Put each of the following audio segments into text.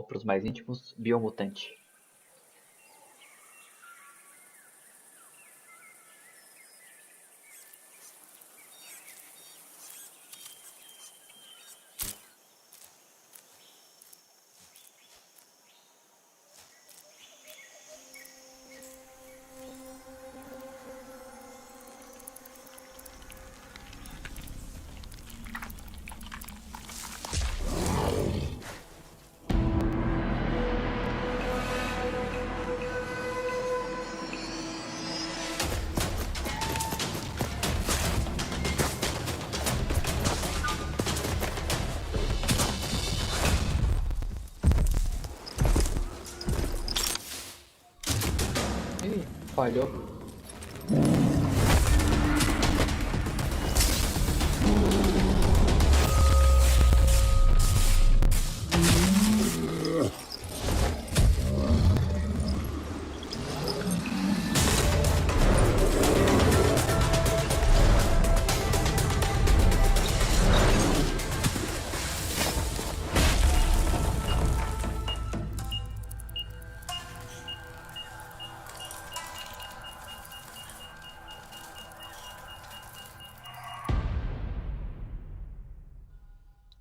ou para os mais íntimos, Biomutante. Ih, falhou.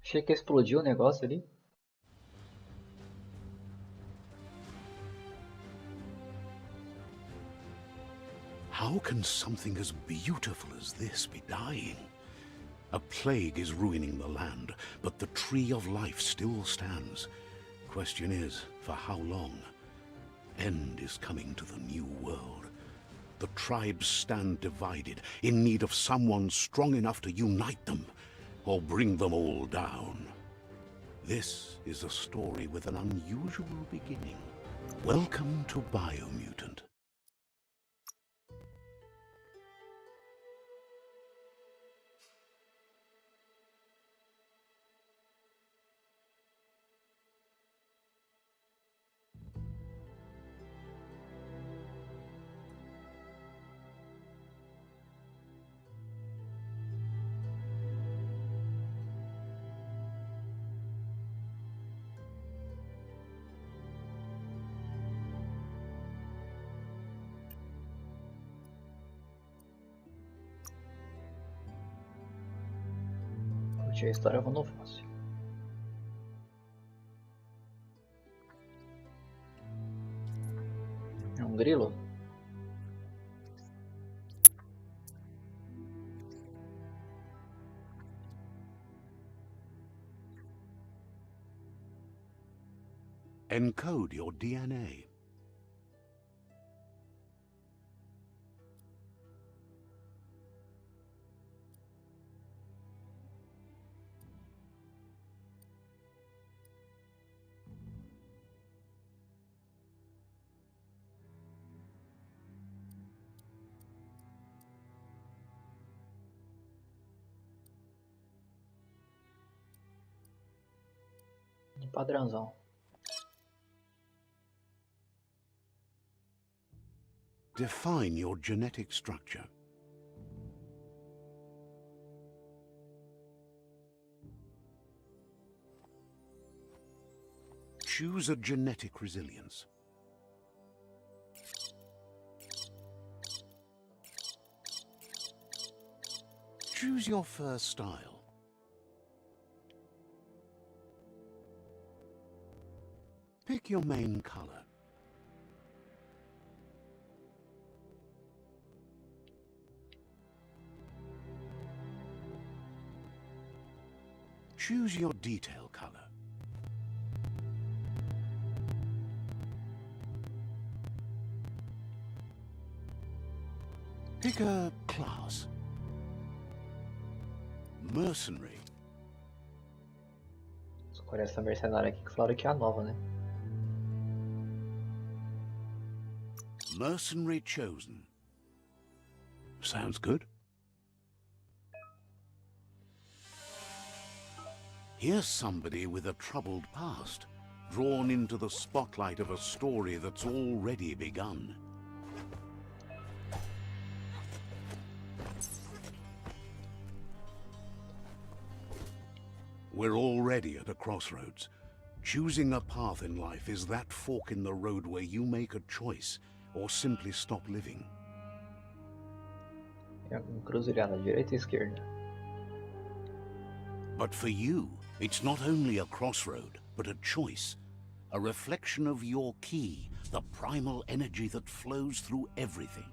Achei que explodiu o negócio ali. How can something as beautiful as this be dying? A plague is ruining the land, but the tree of life still stands. Question is, for how long? End is coming to the new world. The tribes stand divided, in need of someone strong enough to unite them, or bring them all down. This is a story with an unusual beginning. Welcome to Biomutant. Curti a história, eu vou no fácil. É um grilo? Encode your DNA. Padrãozão. Define your genetic structure. Choose a genetic resilience. Choose your fur style. Pick your main color. Choose your detail color. Pick a class. Mercenary. Escolhe essa mercenária aqui que falaram que é a nova, né? Mercenary chosen. Sounds good. Here's somebody with a troubled past, drawn into the spotlight of a story that's already begun. We're already at a crossroads. Choosing a path in life is that fork in the road where you make a choice or simply stop living. É encruzilhada, direita e esquerda. But for you, it's not only a crossroad, but a choice. A reflection of your key, the primal energy that flows through everything.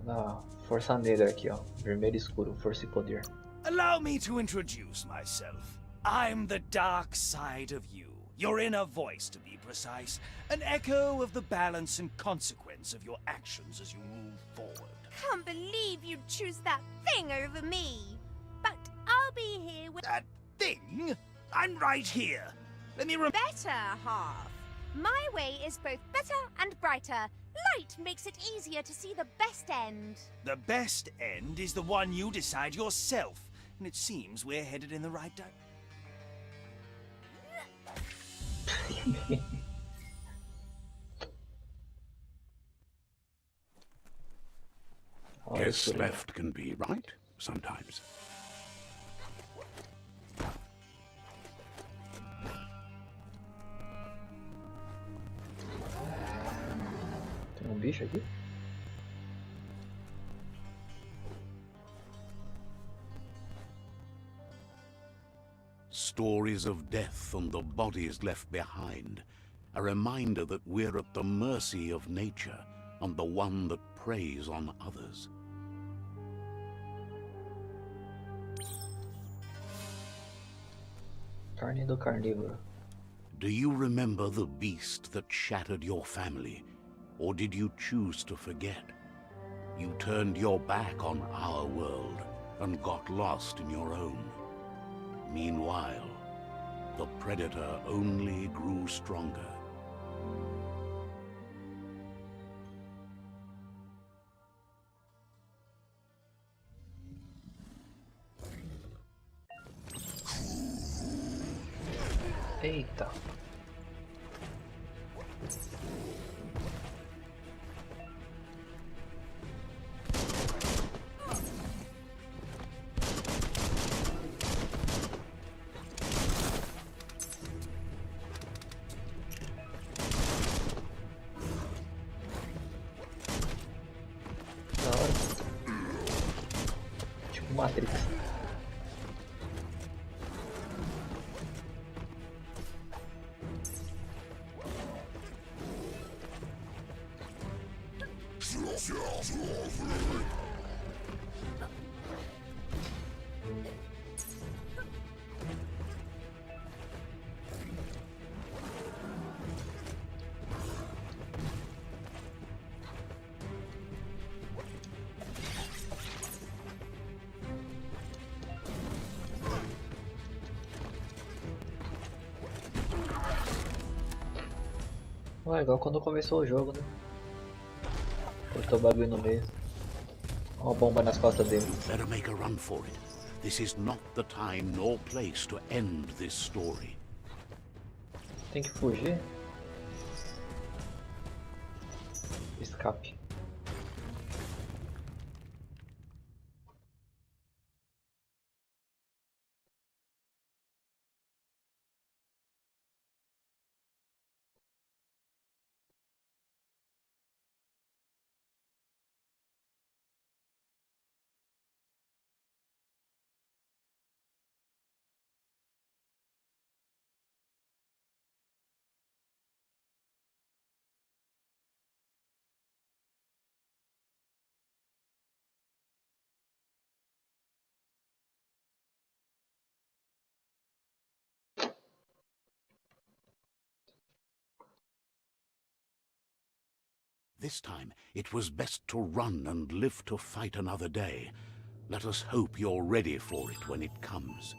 Na força negra aqui, ó. Vermelho escuro, força e poder. Allow me to introduce myself. I'm the dark side of you. Your inner voice, to be precise. An echo of the balance and consequence of your actions as you move forward. Can't believe you'd choose that thing over me. But I'll be here with That thing? I'm right here. Let me better half. My way is both better and brighter. Light makes it easier to see the best end. The best end is the one you decide yourself. And it seems we're headed in the right direction. Guess left can be right, sometimes. Tem bicho aqui? Stories of death and the bodies left behind. A reminder that we're at the mercy of nature and the one that preys on others. Carne do carnívoro. Do you remember the beast that shattered your family? Or did you choose to forget? You turned your back on our world and got lost in your own. Meanwhile, the predator only grew stronger. Eita. Da hora. Tipo Matrix. Ué, igual quando começou o jogo, né? Cortou o bagulho no meio. Uma bomba nas costas dele. Better make a run for it. This is not the time nor place to end this story. Tem que fugir. Escape. This time, it was best to run and live to fight another day. Let us hope you're ready for it when it comes.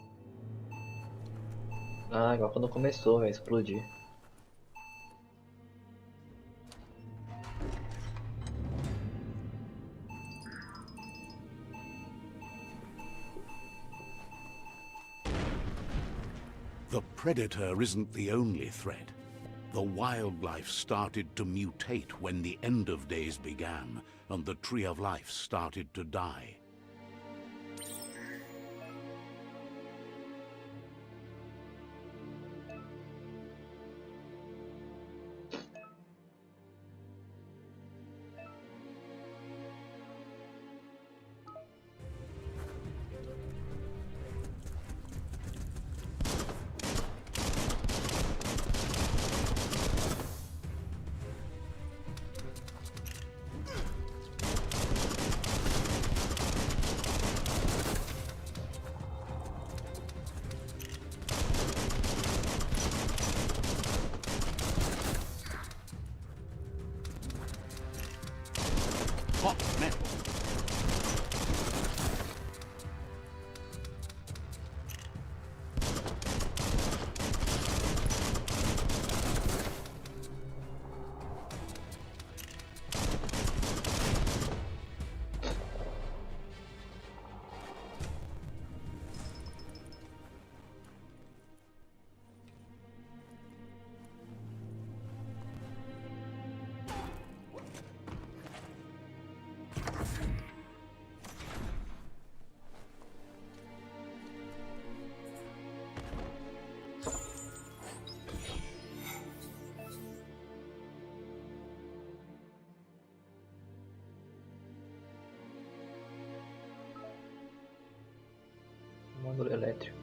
Ah, igual quando começou, vai explodir. The predator isn't the only threat. The wildlife started to mutate when the end of days began, and the tree of life started to die. hot metal. Módulo elétrico.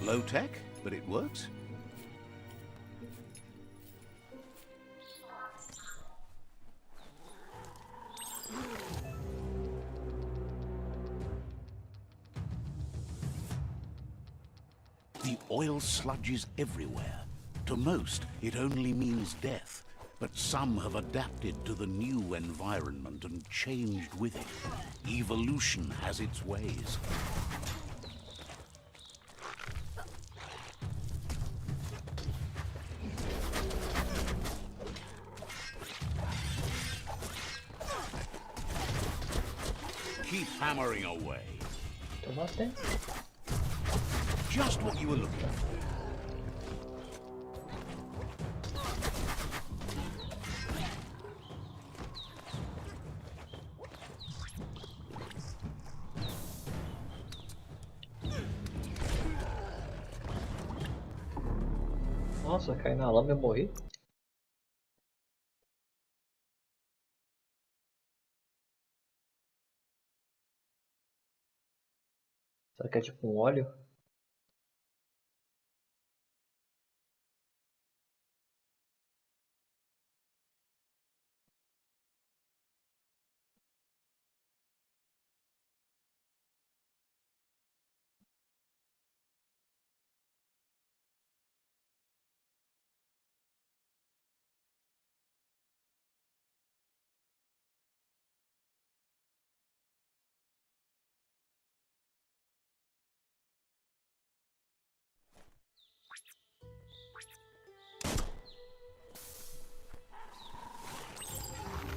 Low tech, but it works. The oil sludges everywhere. To most, it only means death, but some have adapted to the new environment and changed with it. Evolution has its ways. Keep hammering away. Tomaste? Just what you were looking for. Nossa, caí na lama e eu morri. Será que é tipo um óleo?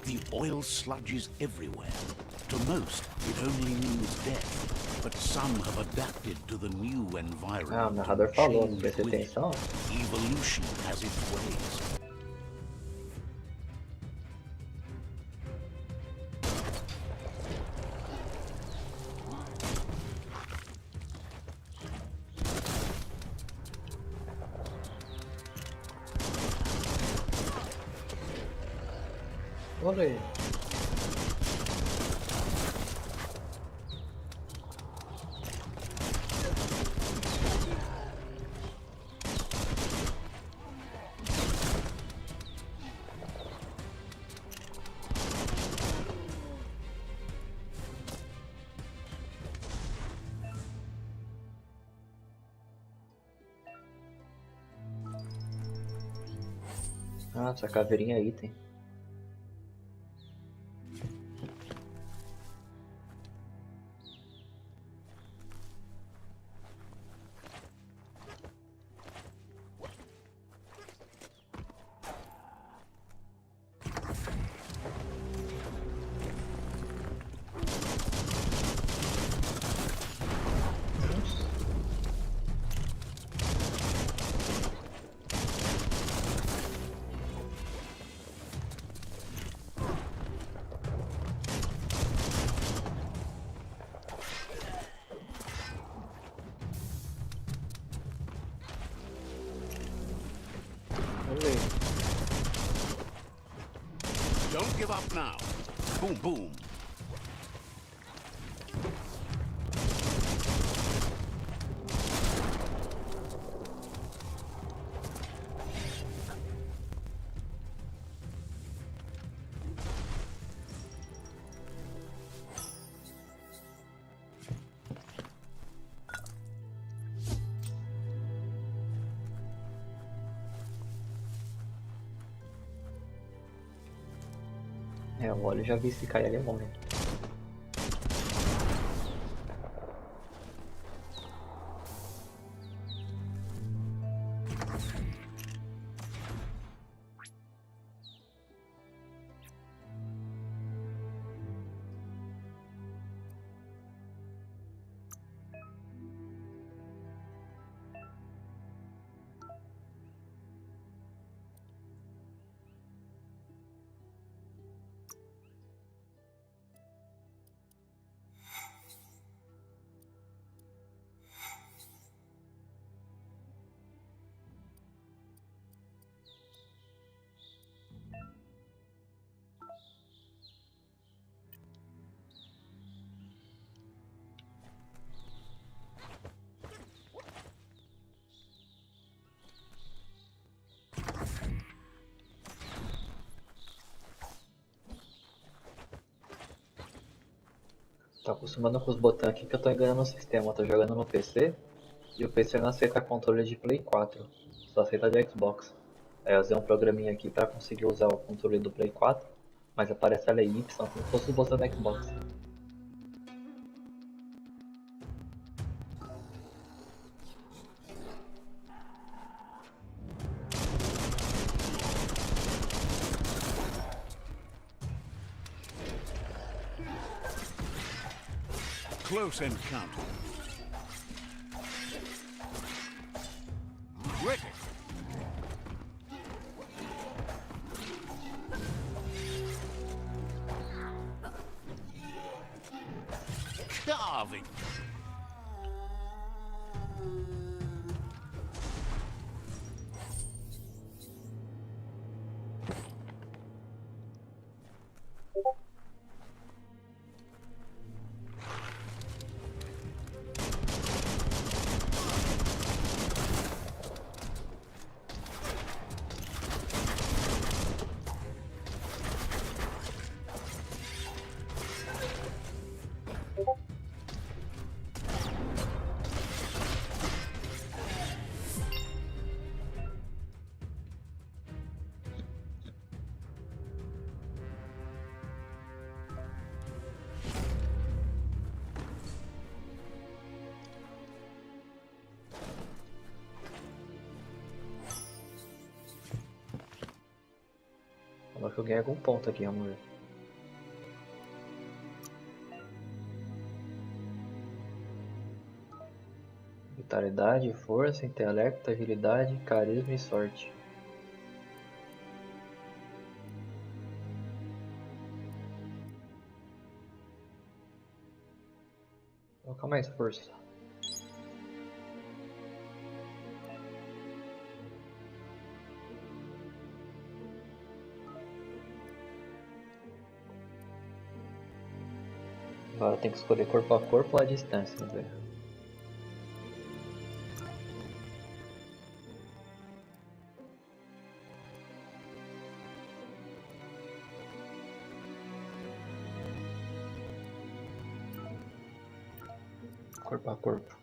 The oil sludges everywhere. To most, it only means death, but some have adapted to the new environment. Ah, o narrador falou, não prestei with it. atenção. Evolution has its ways. Olha aí. Ah, essa caveirinha é item. give up now. Boom, boom. É, o óleo já vi se cair ali morre. Tô acostumando com os botões aqui que eu tô enganando o sistema. Eu tô jogando no PC e o PC não aceita controle de Play 4, só aceita de Xbox. Aí eu usei um programinha aqui pra conseguir usar o controle do Play 4, mas aparece a lei Y como se fosse os botões da Xbox. Close encounter. Ready. Carving. Agora que eu ganhei algum ponto aqui, vamos ver. Vitalidade, força, intelecto, agilidade, carisma e sorte. Vou colocar mais força. Agora tem que escolher corpo a corpo ou a distância, vamos ver. Corpo a corpo.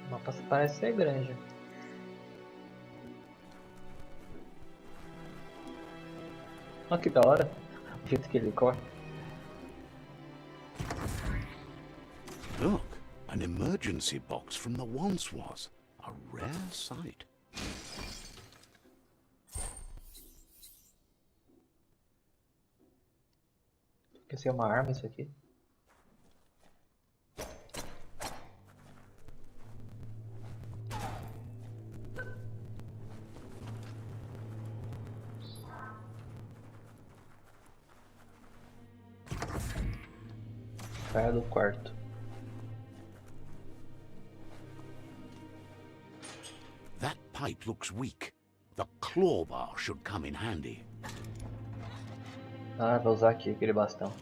O mapa parece ser grande. Olha que da hora o jeito que ele corre. Look, An emergency box from the once was. A rare sight. Quer ser uma arma isso aqui? Saia do quarto. That pipe looks weak. The claw bar should come in handy. Ah, vou usar aqui aquele bastão.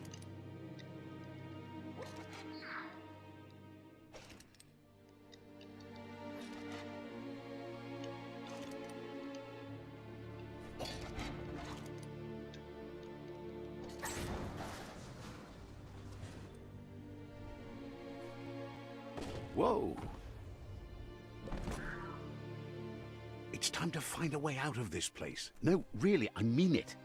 Whoa! It's time to find a way out of this place. No, really, I mean it.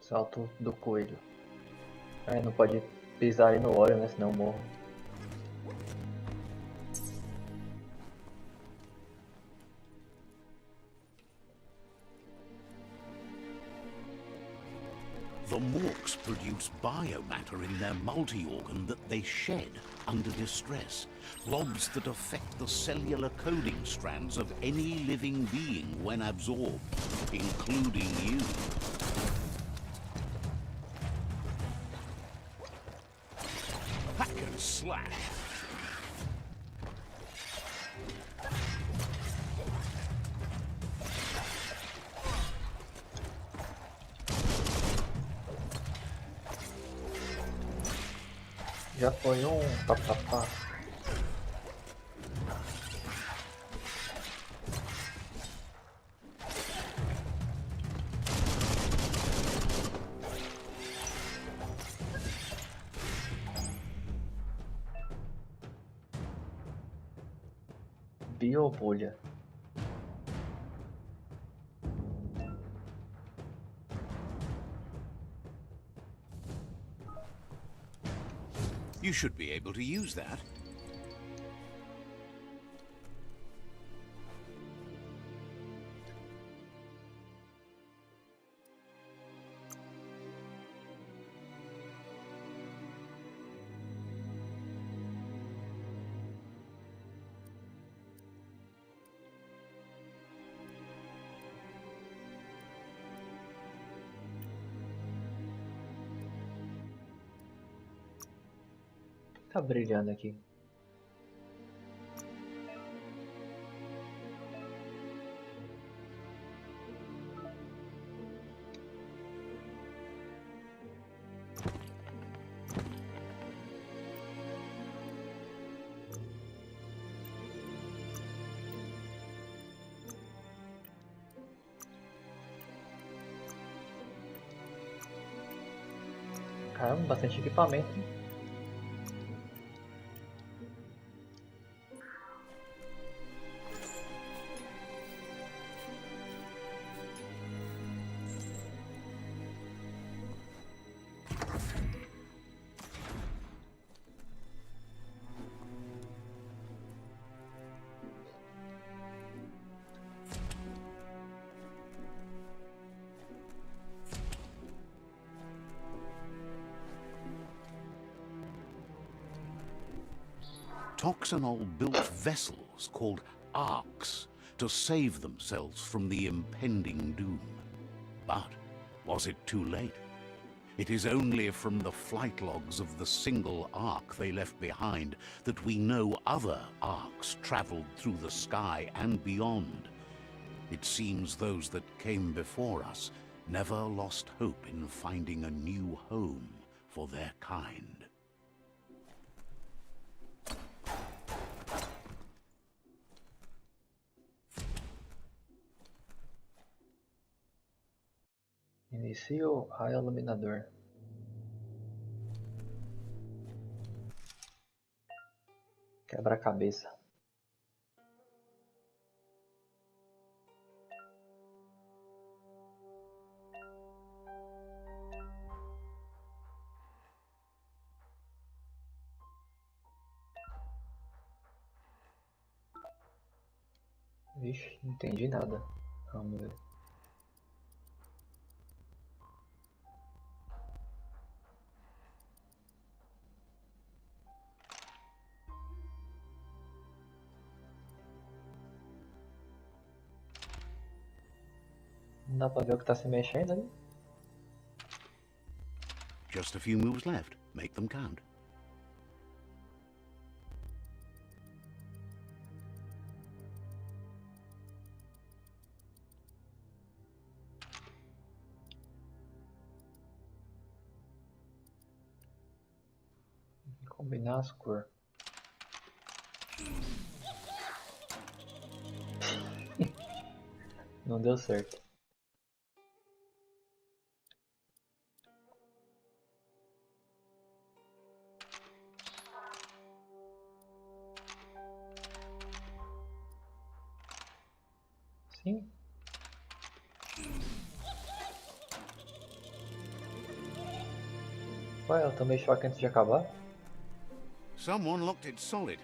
Salto do coelho. É, não pode pisar ali no óleo, né? Senão eu morro. The Morks produce biomatter in their multi-organ that they shed under distress. Blobs that affect the cellular coding strands of any living being when absorbed, including you. Hack and slash. Já foi um papapá. Biobolha. You should be able to use that. Tá brilhando aqui. Caramba, bastante equipamento. Toxanol built vessels called arks to save themselves from the impending doom. But was it too late? It is only from the flight logs of the single ark they left behind that we know other arks traveled through the sky and beyond. It seems those that came before us never lost hope in finding a new home for their kind. Inicie o Raioluminador. Quebra cabeça. Vixe, não entendi nada. Vamos ver. Não dá pra ver o que tá se mexendo ali? Just a few moves left. Make them count. Combinar as cores. Não deu certo. Sim. Ué, eu tomei choque antes de acabar? Someone locked it solid.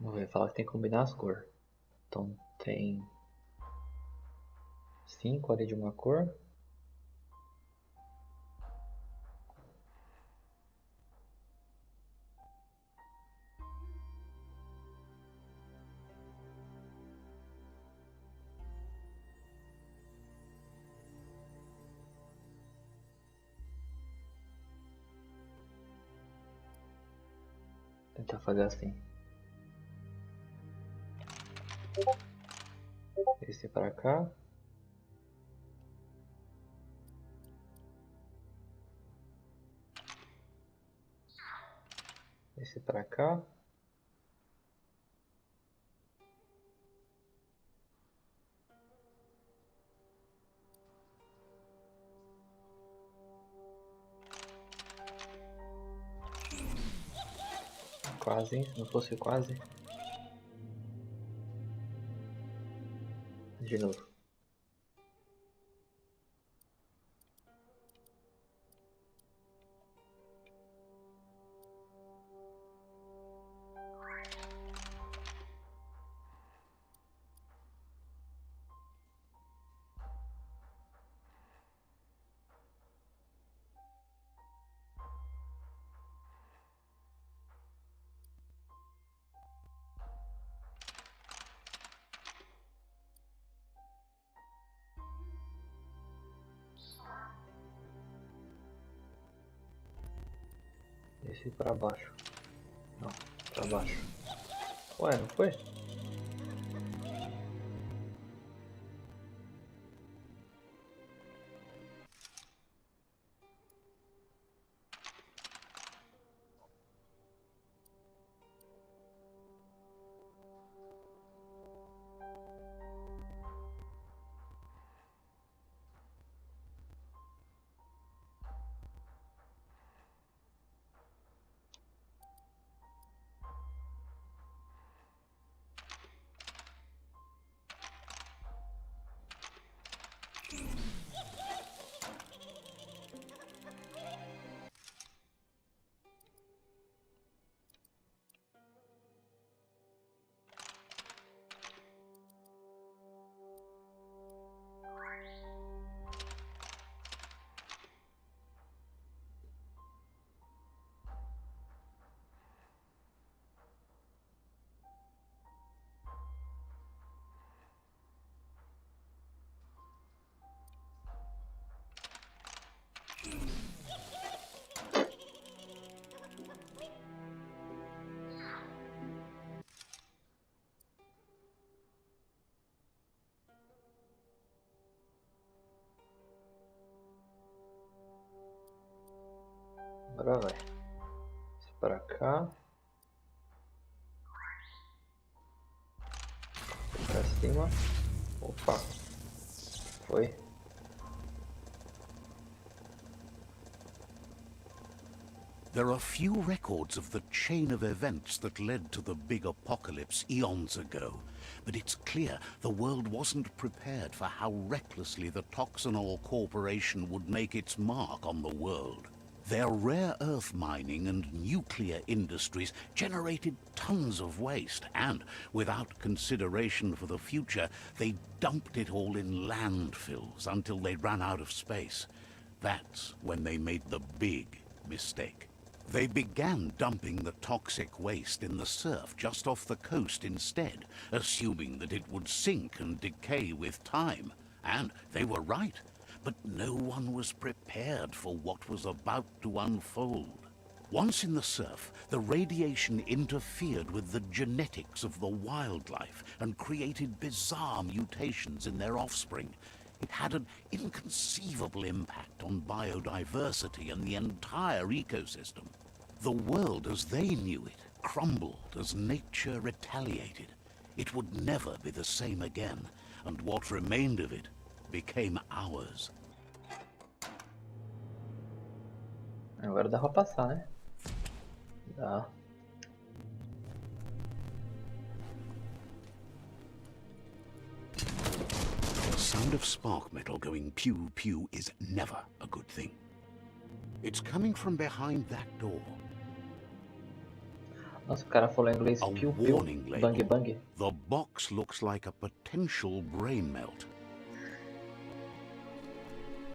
Vamos ver, fala que tem que combinar as cores. Então tem 5 ali de uma cor. Tentar fazer assim. Esse pra cá. Esse pra cá. Quase, hein? Se não fosse quase. De novo. Esse pra baixo. Não, pra baixo. Ué, não foi? Agora vai. Esse pra cá. Pra cima. Opa. Foi. There are few records of the chain of events that led to the big apocalypse eons ago, but it's clear the world wasn't prepared for how recklessly the Toxanol Corporation would make its mark on the world. Their rare earth mining and nuclear industries generated tons of waste, and, without consideration for the future, they dumped it all in landfills until they ran out of space. That's when they made the big mistake. They began dumping the toxic waste in the surf just off the coast instead, assuming that it would sink and decay with time. And they were right. But no one was prepared for what was about to unfold. Once in the surf, the radiation interfered with the genetics of the wildlife and created bizarre mutations in their offspring. It had an inconceivable impact on biodiversity and the entire ecosystem. The world as they knew it crumbled as nature retaliated. It would never be the same again, and what remained of it became ours. Agora dá pra passar, né? Dá. The sound of spark metal going pew pew is never a good thing. It's coming from behind that door. Nossa, o cara falou em inglês A piu piu, warning bang label. bang. The box looks like a potential brain melt.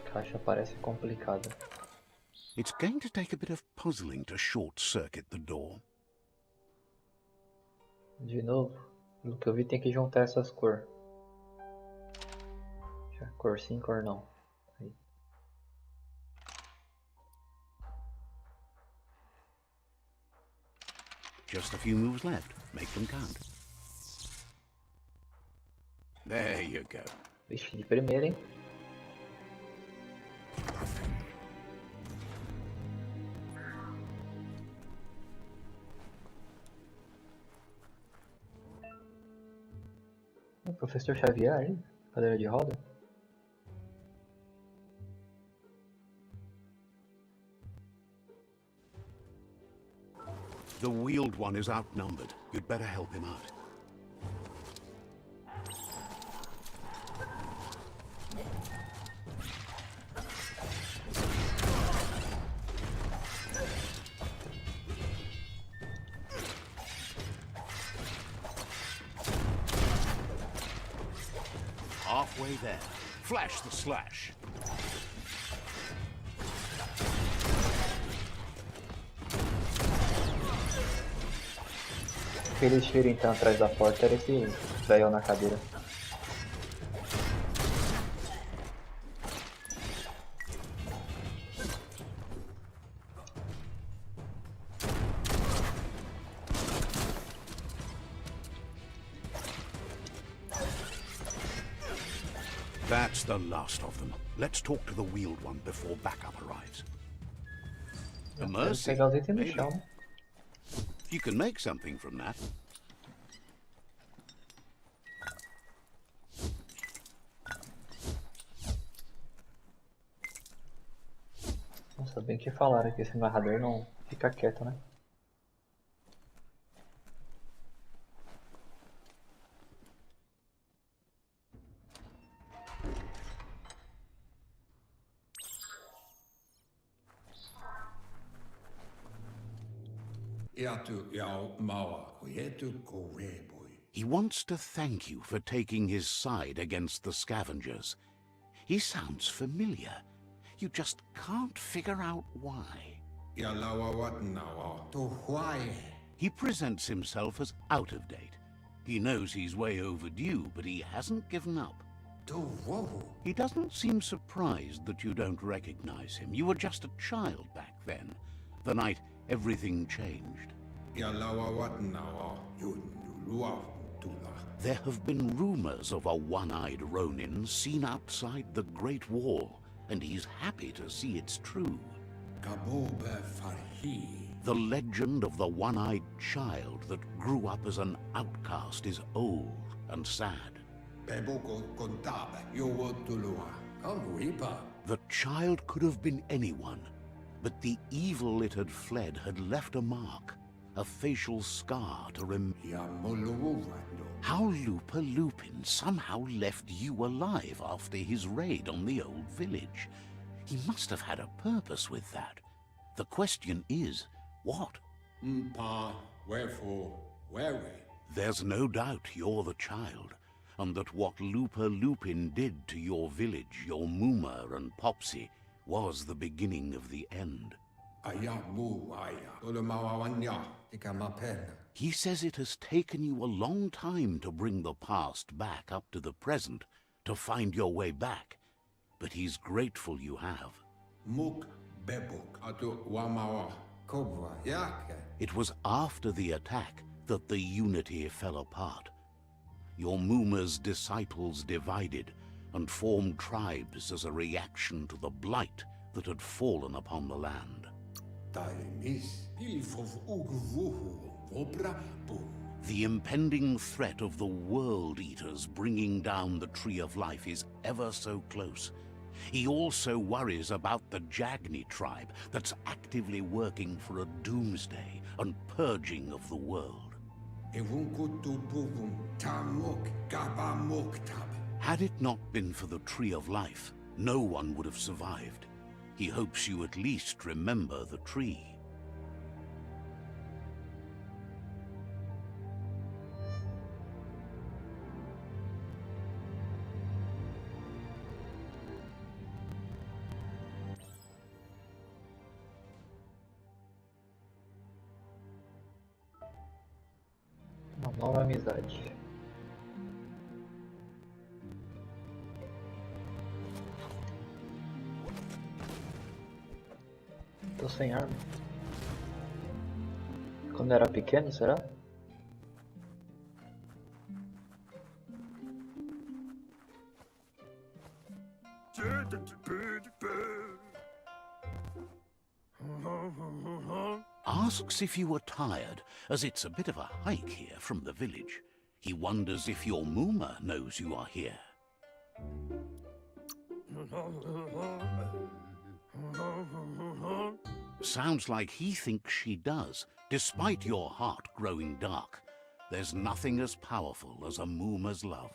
A caixa parece complicada. It's going to take a bit of puzzling to short-circuit the door. De novo, pelo que eu vi tem que juntar essas cores. Cor sim, cor não. Aí. Just a few moves left. Make them count. There you go. Vixe, de primeira, hein? O professor Xavier ali, cadeira de roda. The wheeled one is outnumbered. You'd better help him out. Halfway there. Flash the slash. Aquele tiro então atrás da porta era esse velho na cadeira. That's the last of them. Let's talk to the wheeled one before backup arrives. A mercy, Pegar os itens no maybe. chão, né? You can make something from that. Nossa, bem que falaram que esse narrador não fica quieto, né? He wants to thank you for taking his side against the scavengers. He sounds familiar. You just can't figure out why. He presents himself as out of date. He knows he's way overdue, but he hasn't given up. He doesn't seem surprised that you don't recognize him. You were just a child back then, the night everything changed. There have been rumors of a one-eyed Ronin seen outside the Great Wall, and he's happy to see it's true. The legend of the one-eyed child that grew up as an outcast is old and sad. The child could have been anyone, but the evil it had fled had left a mark, a facial scar to How Lupin somehow left you alive after his raid on the old village. He must have had a purpose with that. The question is, what? Wherefore, where we? There's no doubt you're the child, and that what Lupin did to your village, your Muma and Popsy, was the beginning of the end. He says it has taken you a long time to bring the past back up to the present, to find your way back, but he's grateful you have. It was after the attack that the unity fell apart. Your Muma's disciples divided and formed tribes as a reaction to the blight that had fallen upon the land. The impending threat of the World Eaters bringing down the Tree of Life is ever so close. He also worries about the Jagni tribe that's actively working for a doomsday and purging of the world. Had it not been for the Tree of Life, no one would have survived. He hopes you at least remember the tree. Uma nova amizade. Tô sem arma. Quando era pequeno, será? Asks if you were tired, as it's a bit of a hike here from the village. He wonders if your Muma knows you are here. Sounds like he thinks she does, despite your heart growing dark. There's nothing as powerful as a Muma's love.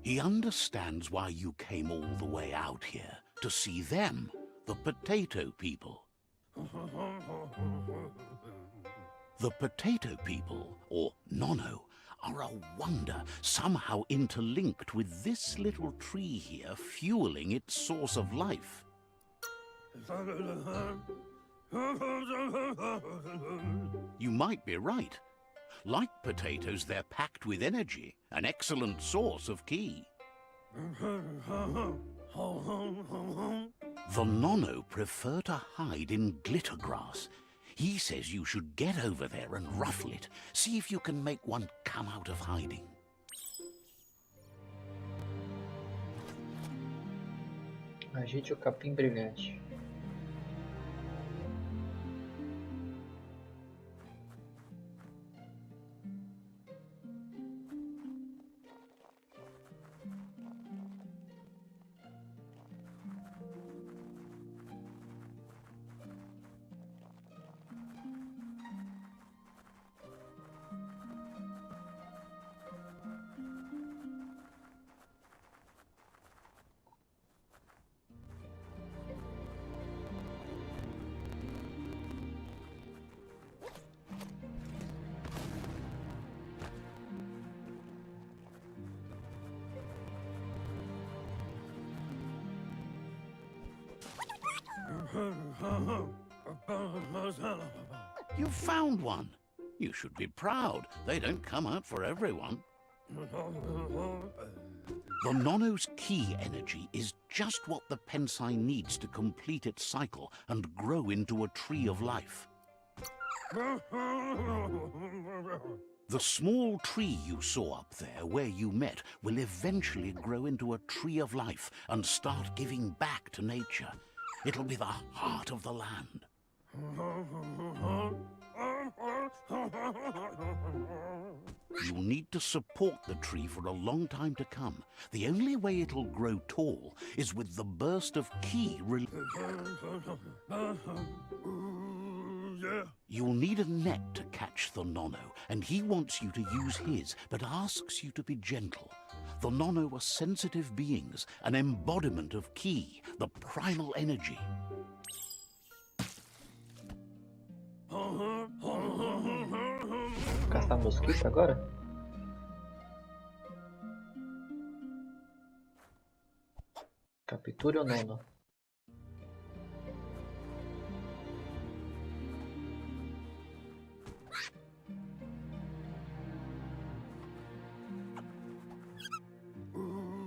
He understands why you came all the way out here, to see them, the potato people. The potato people, or Nono, are a wonder, somehow interlinked with this little tree here fueling its source of life. You might be right. Like potatoes, they're packed with energy, an excellent source of ki. The Nono prefer to hide in glitter grass. He says you should get over there and ruffle it. See if you can make one come out of hiding. Agite o capim brilhante. You found one. You should be proud. They don't come out for everyone. The Nono's ki energy is just what the Pensai needs to complete its cycle and grow into a tree of life. The small tree you saw up there where you met will eventually grow into a tree of life and start giving back to nature. It'll be the heart of the land. You'll need to support the tree for a long time to come. The only way it'll grow tall is with the burst of ki. You'll need a net to catch the nono, and he wants you to use his, but asks you to be gentle. The nono are sensitive beings, an embodiment of ki, the primal energy. Caçar mosquito agora? Capture o nono.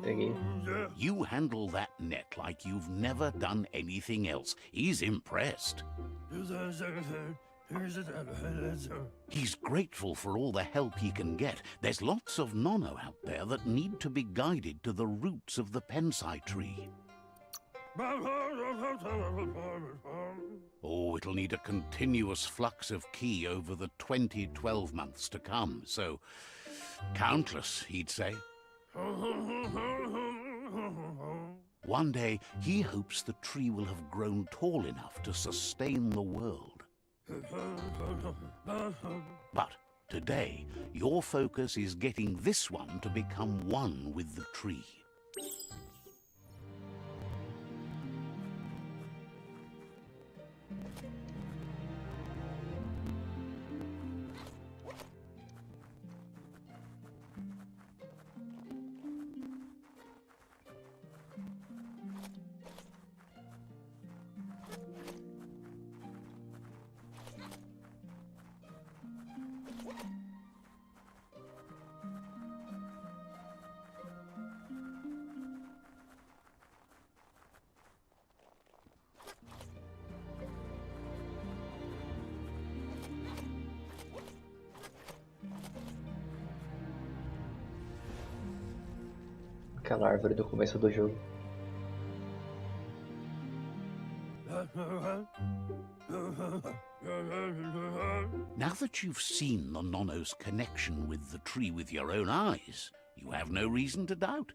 Peguei. You handle that net like you've never done anything else. He's impressed. He's grateful for all the help he can get. There's lots of nono out there that need to be guided to the roots of the pensai tree. Oh, it'll need a continuous flux of ki over the 12 months to come, so countless, he'd say. One day, he hopes the tree will have grown tall enough to sustain the world. But today, your focus is getting this one to become one with the tree. Aquela árvore do começo do jogo. Now that you've seen the nono's connection with the tree with your own eyes, you have no reason to doubt.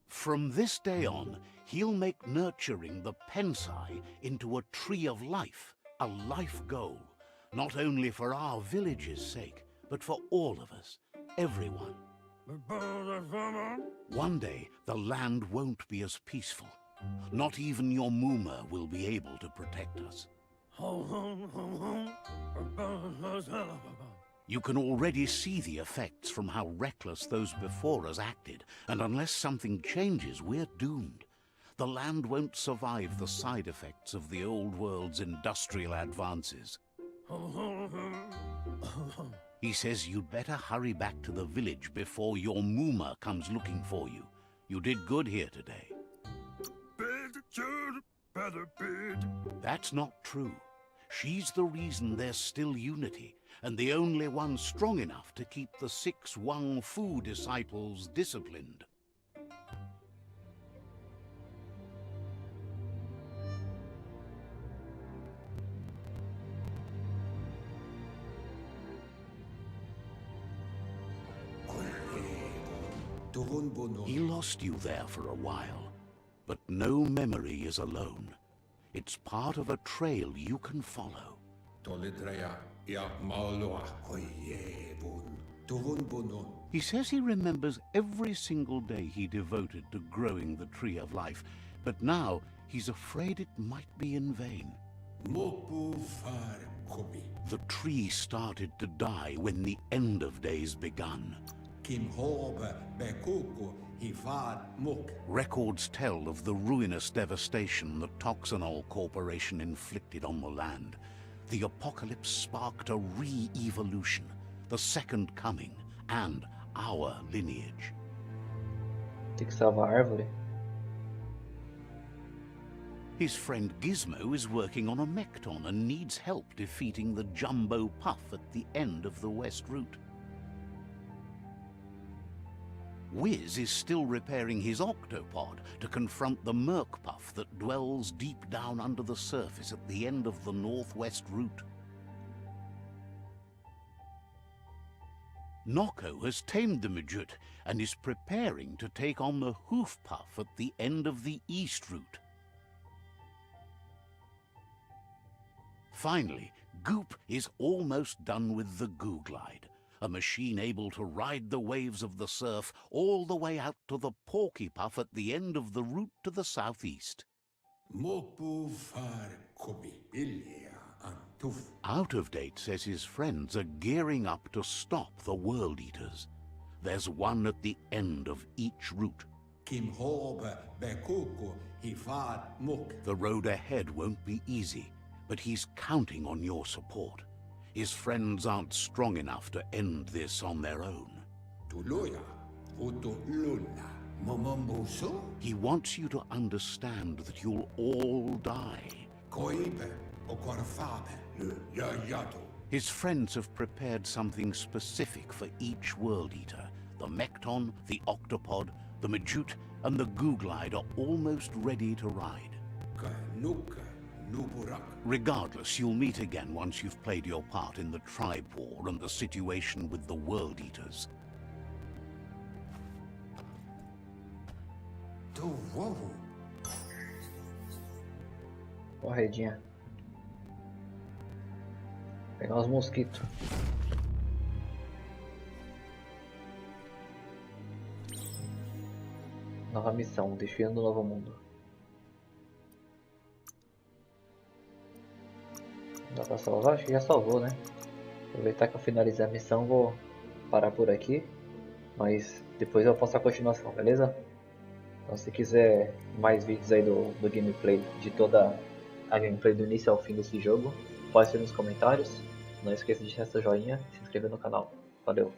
From this day on, he'll make nurturing the pensai into a tree of life, a life goal. Not only for our village's sake, but for all of us, everyone. One day, the land won't be as peaceful. Not even your Muma will be able to protect us. You can already see the effects from how reckless those before us acted, and unless something changes, we're doomed. The land won't survive the side effects of the old world's industrial advances. He says you'd better hurry back to the village before your Muma comes looking for you. You did good here today. That's not true. She's the reason there's still unity, and the only one strong enough to keep the 6 Wang Fu disciples disciplined. He lost you there for a while, but no memory is alone. It's part of a trail you can follow. He says he remembers every single day he devoted to growing the Tree of Life, but now he's afraid it might be in vain. The tree started to die when the end of days begun. Records tell of the ruinous devastation the Toxanol Corporation inflicted on the land. The apocalypse sparked a re-evolution, the second coming, and our lineage. Tem que salvar a árvore. His friend Gizmo is working on a Mekton and needs help defeating the Jumbo Puff at the end of the West Route. Wiz is still repairing his octopod to confront the Merc Puff that dwells deep down under the surface at the end of the Northwest Route. Nocco has tamed the Midget and is preparing to take on the Hoof Puff at the end of the East Route. Finally, Goop is almost done with the Goo Glide, a machine able to ride the waves of the surf all the way out to the Porky Puff at the end of the route to the southeast. Out of Date says his friends are gearing up to stop the World Eaters. There's one at the end of each route. The road ahead won't be easy, but he's counting on your support. His friends aren't strong enough to end this on their own. He wants you to understand that you'll all die. His friends have prepared something specific for each World Eater. The Mekton, the Octopod, the Majute, and the Goo Glide are almost ready to ride. Regardless, you'll meet again once you've played your part in the tribe war and the situation with the World Eaters. Corredinha. Pegar uns mosquitos. Nova missão, desfiando o novo mundo. Dá pra salvar? Acho que já salvou, né? Aproveitar que eu finalizar a missão, vou parar por aqui. Mas depois eu posto a continuação, beleza? Então se quiser mais vídeos aí do gameplay, de toda a gameplay do início ao fim desse jogo, pode ser nos comentários. Não esqueça de deixar seu joinha e se inscrever no canal. Valeu!